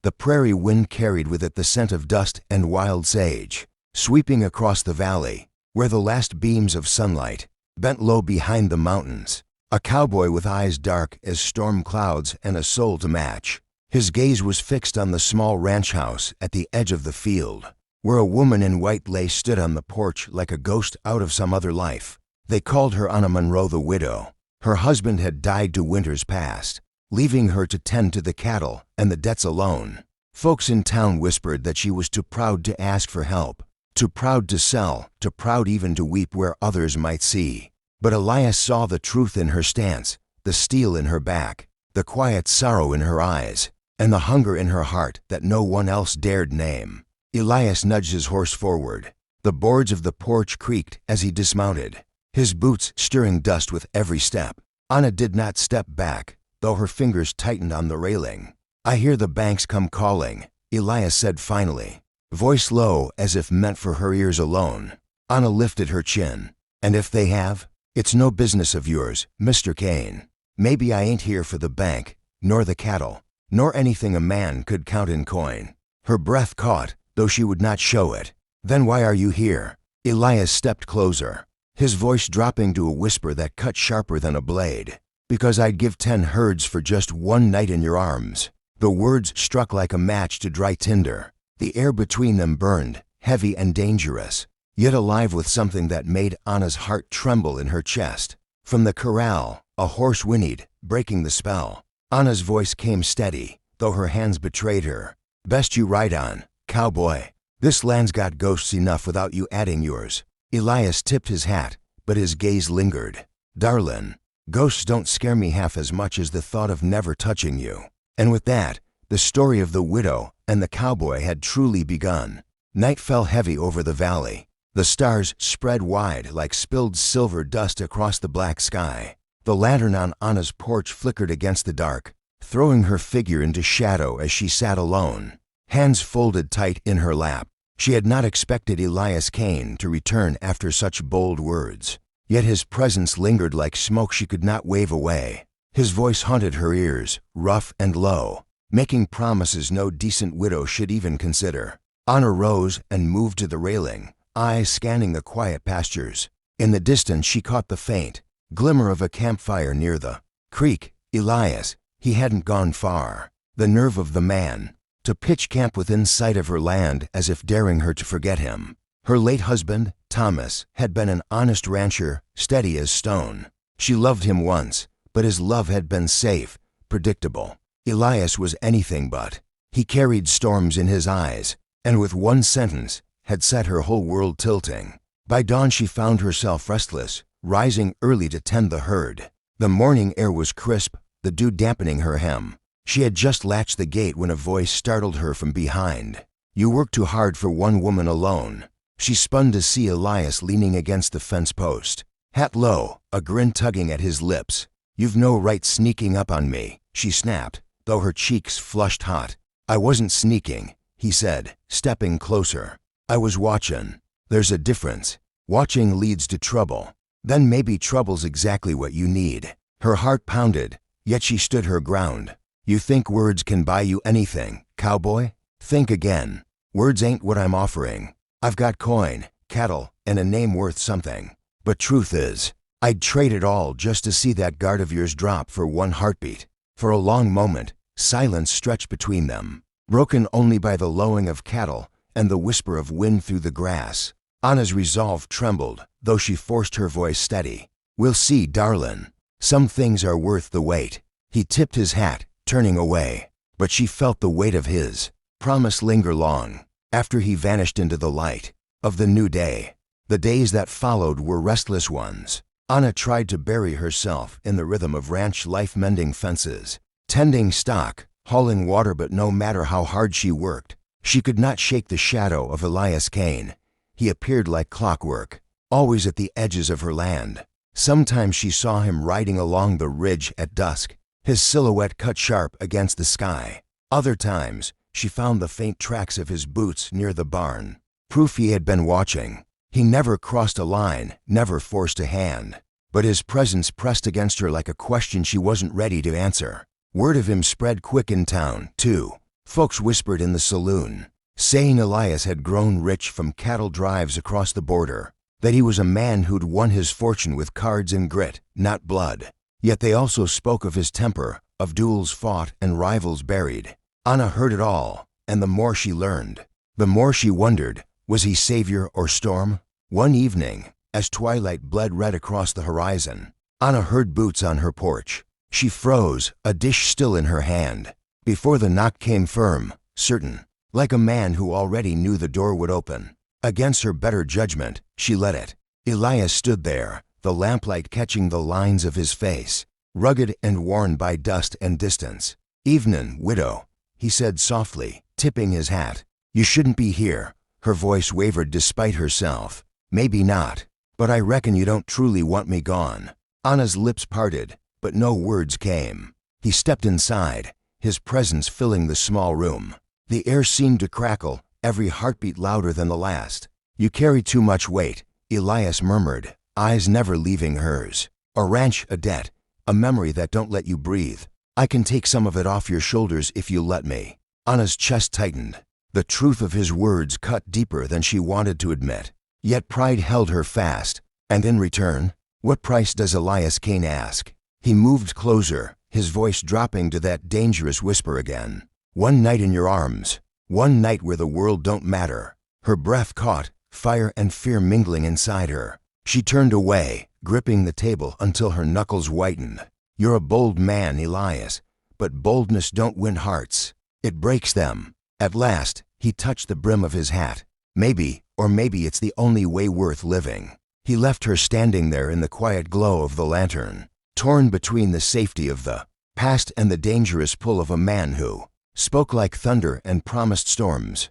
The prairie wind carried with it the scent of dust and wild sage, sweeping across the valley, where the last beams of sunlight bent low behind the mountains. A cowboy with eyes dark as storm clouds and a soul to match. His gaze was fixed on the small ranch house at the edge of the field, where a woman in white lace stood on the porch like a ghost out of some other life. They called her Anna Monroe the widow. Her husband had died 2 winters past, leaving her to tend to the cattle and the debts alone. Folks in town whispered that she was too proud to ask for help, too proud to sell, too proud even to weep where others might see. But Elias saw the truth in her stance, the steel in her back, the quiet sorrow in her eyes, and the hunger in her heart that no one else dared name. Elias nudged his horse forward. The boards of the porch creaked as he dismounted, his boots stirring dust with every step. Anna did not step back, though her fingers tightened on the railing. "I hear the banks come calling," Elias said finally, voice low as if meant for her ears alone. Anna lifted her chin. "And if they have? It's no business of yours, Mr. Kane. Maybe I ain't here for the bank, nor the cattle, nor anything a man could count in coin." Her breath caught, though she would not show it. "Then why are you here?" Elias stepped closer, his voice dropping to a whisper that cut sharper than a blade. "Because I'd give 10 herds for just 1 night in your arms." The words struck like a match to dry tinder. The air between them burned, heavy and dangerous, yet alive with something that made Anna's heart tremble in her chest. From the corral, a horse whinnied, breaking the spell. Anna's voice came steady, though her hands betrayed her. "Best you ride on, cowboy. This land's got ghosts enough without you adding yours." Elias tipped his hat, but his gaze lingered. "Darlin', ghosts don't scare me half as much as the thought of never touching you." And with that, the story of the widow and the cowboy had truly begun. Night fell heavy over the valley. The stars spread wide like spilled silver dust across the black sky. The lantern on Anna's porch flickered against the dark, throwing her figure into shadow as she sat alone, hands folded tight in her lap. She had not expected Elias Kane to return after such bold words, yet his presence lingered like smoke she could not wave away. His voice haunted her ears, rough and low, making promises no decent widow should even consider. Anna rose and moved to the railing, eyes scanning the quiet pastures. In the distance she caught the faint glimmer of a campfire near the creek. Elias, he hadn't gone far. The nerve of the man, to pitch camp within sight of her land as if daring her to forget him. Her late husband, Thomas, had been an honest rancher, steady as stone. She loved him once, but his love had been safe, predictable. Elias was anything but. He carried storms in his eyes, and with one sentence had set her whole world tilting. By dawn she found herself restless, rising early to tend the herd. The morning air was crisp, the dew dampening her hem. She had just latched the gate when a voice startled her from behind. "You work too hard for one woman alone." She spun to see Elias leaning against the fence post, hat low, a grin tugging at his lips. "You've no right sneaking up on me," she snapped, though her cheeks flushed hot. "I wasn't sneaking," he said, stepping closer. "I was watching. There's a difference. Watching leads to trouble. Then maybe trouble's exactly what you need." Her heart pounded, yet she stood her ground. "You think words can buy you anything, cowboy? Think again. Words ain't what I'm offering. I've got coin, cattle, and a name worth something. But truth is, I'd trade it all just to see that guard of yours drop for one heartbeat." For a long moment, silence stretched between them, broken only by the lowing of cattle and the whisper of wind through the grass. Anna's resolve trembled, though she forced her voice steady. "We'll see, darlin'. Some things are worth the wait." He tipped his hat, turning away, but she felt the weight of his promise linger long after he vanished into the light of the new day. The days that followed were restless ones. Anna tried to bury herself in the rhythm of ranch life, mending fences, tending stock, hauling water, but no matter how hard she worked, she could not shake the shadow of Elias Kane. He appeared like clockwork, always at the edges of her land. Sometimes she saw him riding along the ridge at dusk, his silhouette cut sharp against the sky. Other times, she found the faint tracks of his boots near the barn, proof he had been watching. He never crossed a line, never forced a hand, but his presence pressed against her like a question she wasn't ready to answer. Word of him spread quick in town, too. Folks whispered in the saloon, saying Elias had grown rich from cattle drives across the border, that he was a man who'd won his fortune with cards and grit, not blood. Yet they also spoke of his temper, of duels fought and rivals buried. Anna heard it all, and the more she learned, the more she wondered, was he savior or storm? One evening, as twilight bled red across the horizon, Anna heard boots on her porch. She froze, a dish still in her hand, before the knock came firm, certain, like a man who already knew the door would open. Against her better judgment, she let it. Elias stood there, the lamplight catching the lines of his face, rugged and worn by dust and distance. "Evenin', widow," he said softly, tipping his hat. "You shouldn't be here." Her voice wavered despite herself. "Maybe not, but I reckon you don't truly want me gone." Anna's lips parted, but no words came. He stepped inside, his presence filling the small room. The air seemed to crackle, every heartbeat louder than the last. "You carry too much weight," Elias murmured, eyes never leaving hers. "A ranch, a debt, a memory that don't let you breathe. I can take some of it off your shoulders if you let me." Anna's chest tightened. The truth of his words cut deeper than she wanted to admit. Yet pride held her fast. And in return, what price does Elias Kane ask? He moved closer, his voice dropping to that dangerous whisper again. "One night in your arms. One night where the world don't matter." Her breath caught, fire and fear mingling inside her. She turned away, gripping the table until her knuckles whitened. "You're a bold man, Elias, but boldness don't win hearts. It breaks them." At last, he touched the brim of his hat. "Maybe, or maybe it's the only way worth living." He left her standing there in the quiet glow of the lantern, torn between the safety of the past and the dangerous pull of a man who spoke like thunder and promised storms.